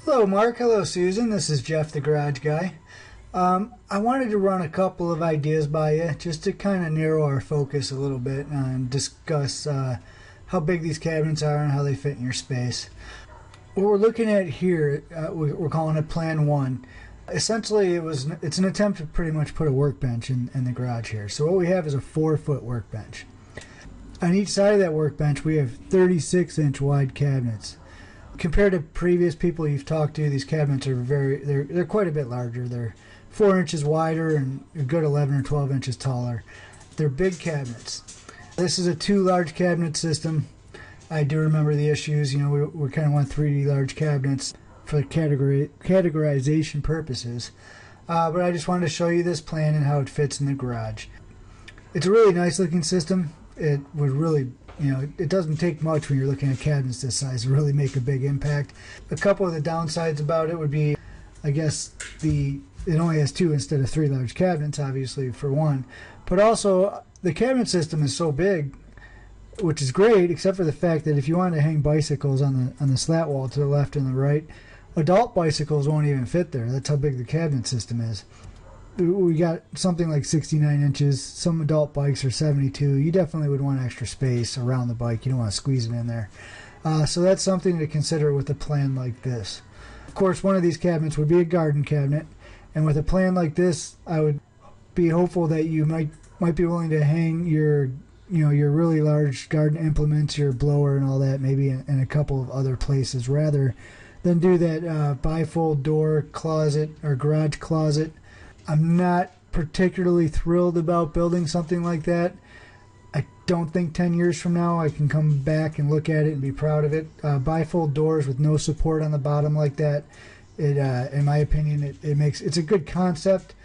Hello Mark, hello Susan, this is Jeff the Garage Guy. I wanted to run a couple of ideas by you just to kind of narrow our focus a little bit and discuss how big these cabinets are and how they fit in your space. What we're looking at here, we're calling it Plan 1. Essentially it's an attempt to pretty much put a workbench in the garage here. So what we have is a 4-foot workbench. On each side of that workbench we have 36-inch wide cabinets. Compared to previous people you've talked to, these cabinets are they're quite a bit larger. They're 4 inches wider and a good 11 or 12 inches taller. They're big cabinets. This is a 2 large cabinet system. I do remember the issues. You know, we kind of want 3D large cabinets for categorization purposes. But I just wanted to show you this plan and how it fits in the garage. It's a really nice looking system. It would really, it doesn't take much when you're looking at cabinets this size to really make a big impact. A couple of the downsides about it would be, I guess, it only has 2 instead of 3 large cabinets, obviously, for one. But also, the cabinet system is so big, which is great, except for the fact that if you want to hang bicycles on the slat wall to the left and the right, adult bicycles won't even fit there. That's how big the cabinet system is. We got something like 69 inches. Some adult bikes are 72. You definitely would want extra space around the bike. You don't want to squeeze it in there. So that's something to consider with a plan like this. Of course, one of these cabinets would be a garden cabinet. And with a plan like this, I would be hopeful that you might be willing to hang your really large garden implements, your blower and all that, maybe in a couple of other places, rather than do that bifold door closet or garage closet. I'm not particularly thrilled about building something like that. I don't think 10 years from now I can come back and look at it and be proud of it. Bifold doors with no support on the bottom like that, in my opinion, it's a good concept,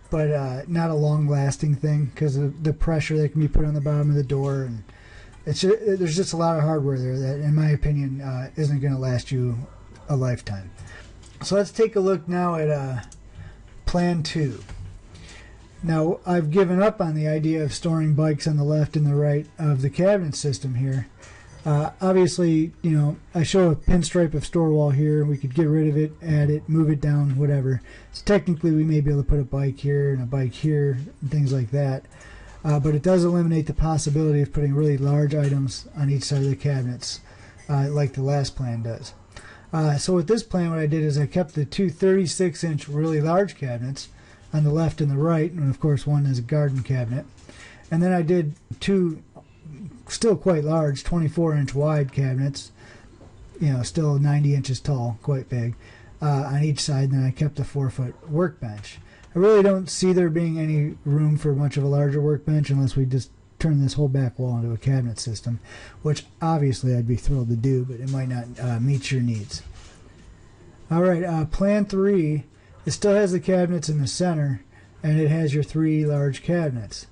but not a long-lasting thing because of the pressure that can be put on the bottom of the door, and there's just a lot of hardware there that, in my opinion, isn't going to last you a lifetime. So let's take a look now at Plan 2. Now, I've given up on the idea of storing bikes on the left and the right of the cabinet system here. Obviously, I show a pinstripe of store wall here, and we could get rid of it, add it, move it down, whatever. So technically, we may be able to put a bike here and a bike here and things like that. But it does eliminate the possibility of putting really large items on each side of the cabinets, like the last plan does. So with this plan, what I did is I kept the two 36-inch really large cabinets on the left and the right, and of course one is a garden cabinet. And then I did 2 still quite large 24-inch wide cabinets, still 90 inches tall, quite big, on each side. And then I kept a 4-foot workbench. I really don't see there being any room for much of a larger workbench unless we just turn this whole back wall into a cabinet system, which obviously I'd be thrilled to do, but it might not meet your needs. Alright, Plan 3, it still has the cabinets in the center, and it has your 3 large cabinets.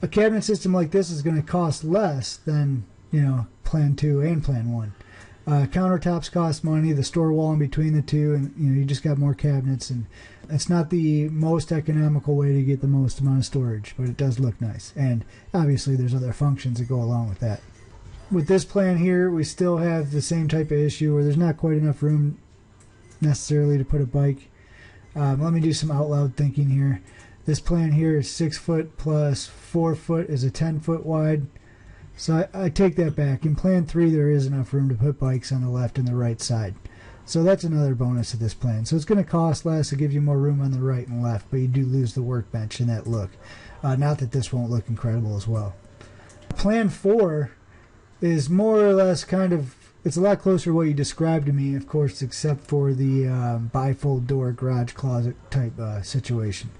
A cabinet system like this is going to cost less than, Plan 2 and Plan 1. Countertops cost money, the store wall in between the two, and you just got more cabinets, and it's not the most economical way to get the most amount of storage, but it does look nice. And obviously there's other functions that go along with that. With this plan here, we still have the same type of issue where there's not quite enough room necessarily to put a bike. Let me do some out loud thinking here. This plan here is 6 foot plus 4 foot is a 10-foot wide. So I take that back. In Plan 3, there is enough room to put bikes on the left and the right side. So that's another bonus of this plan. So it's going to cost less. It gives you more room on the right and left, but you do lose the workbench in that look. Not that this won't look incredible as well. Plan 4 is more or less it's a lot closer to what you described to me, of course, except for the bifold door garage closet type situation.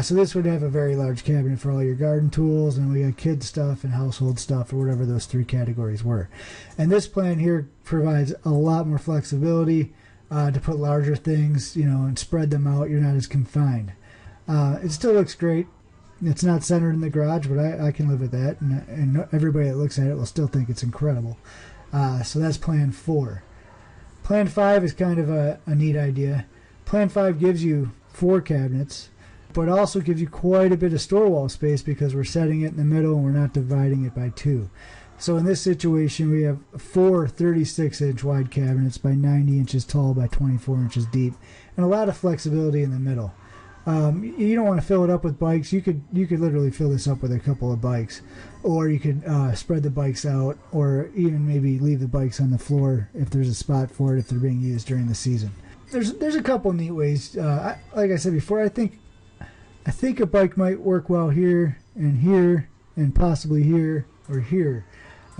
So this would have a very large cabinet for all your garden tools, and we got kid stuff and household stuff, or whatever those 3 categories were. And this plan here provides a lot more flexibility to put larger things, and spread them out. You're not as confined. It still looks great. It's not centered in the garage, but I can live with that, and everybody that looks at it will still think it's incredible. So that's Plan 4. Plan 5 is kind of a neat idea. Plan 5 gives you 4 cabinets, but also gives you quite a bit of store wall space because we're setting it in the middle and we're not dividing it by 2. So in this situation, we have 4 36-inch wide cabinets by 90 inches tall by 24 inches deep, and a lot of flexibility in the middle. You don't want to fill it up with bikes. You could literally fill this up with a couple of bikes, or you could spread the bikes out, or even maybe leave the bikes on the floor if there's a spot for it if they're being used during the season. There's a couple neat ways. Like I said before, I think a bike might work well here and possibly here or here.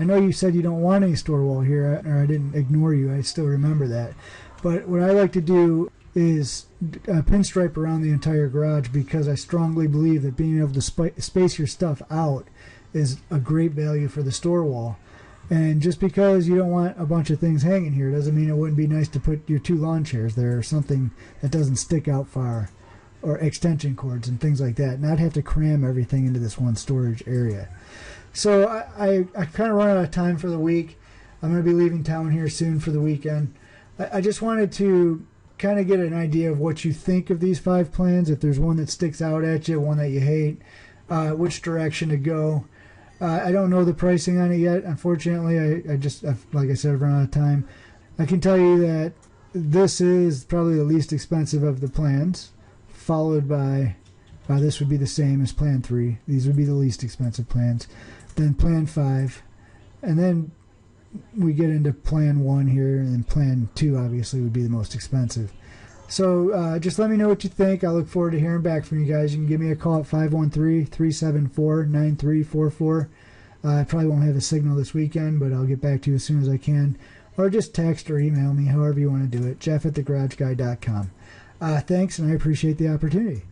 I know you said you don't want any store wall here, or I didn't ignore you. I still remember that. But what I like to do is pinstripe around the entire garage, because I strongly believe that being able to space your stuff out is a great value for the store wall. And just because you don't want a bunch of things hanging here doesn't mean it wouldn't be nice to put your 2 lawn chairs there, or something that doesn't stick out far, or extension cords and things like that, not have to cram everything into this one storage area. So I kind of run out of time for the week. I'm going to be leaving town here soon for the weekend. I just wanted to kind of get an idea of what you think of these 5 plans, if there's one that sticks out at you, one that you hate, which direction to go. I don't know the pricing on it yet, unfortunately. Like I said, I've run out of time. I can tell you that this is probably the least expensive of the plans, followed by, this would be the same as Plan 3. These would be the least expensive plans. Then Plan 5, and then we get into Plan 1 here, and then Plan 2 obviously would be the most expensive. So just let me know what you think. I look forward to hearing back from you guys. You can give me a call at 513-374-9344. I probably won't have a signal this weekend, but I'll get back to you as soon as I can. Or just text or email me, however you want to do it. Jeff@thegarageguy.com. Thanks, and I appreciate the opportunity.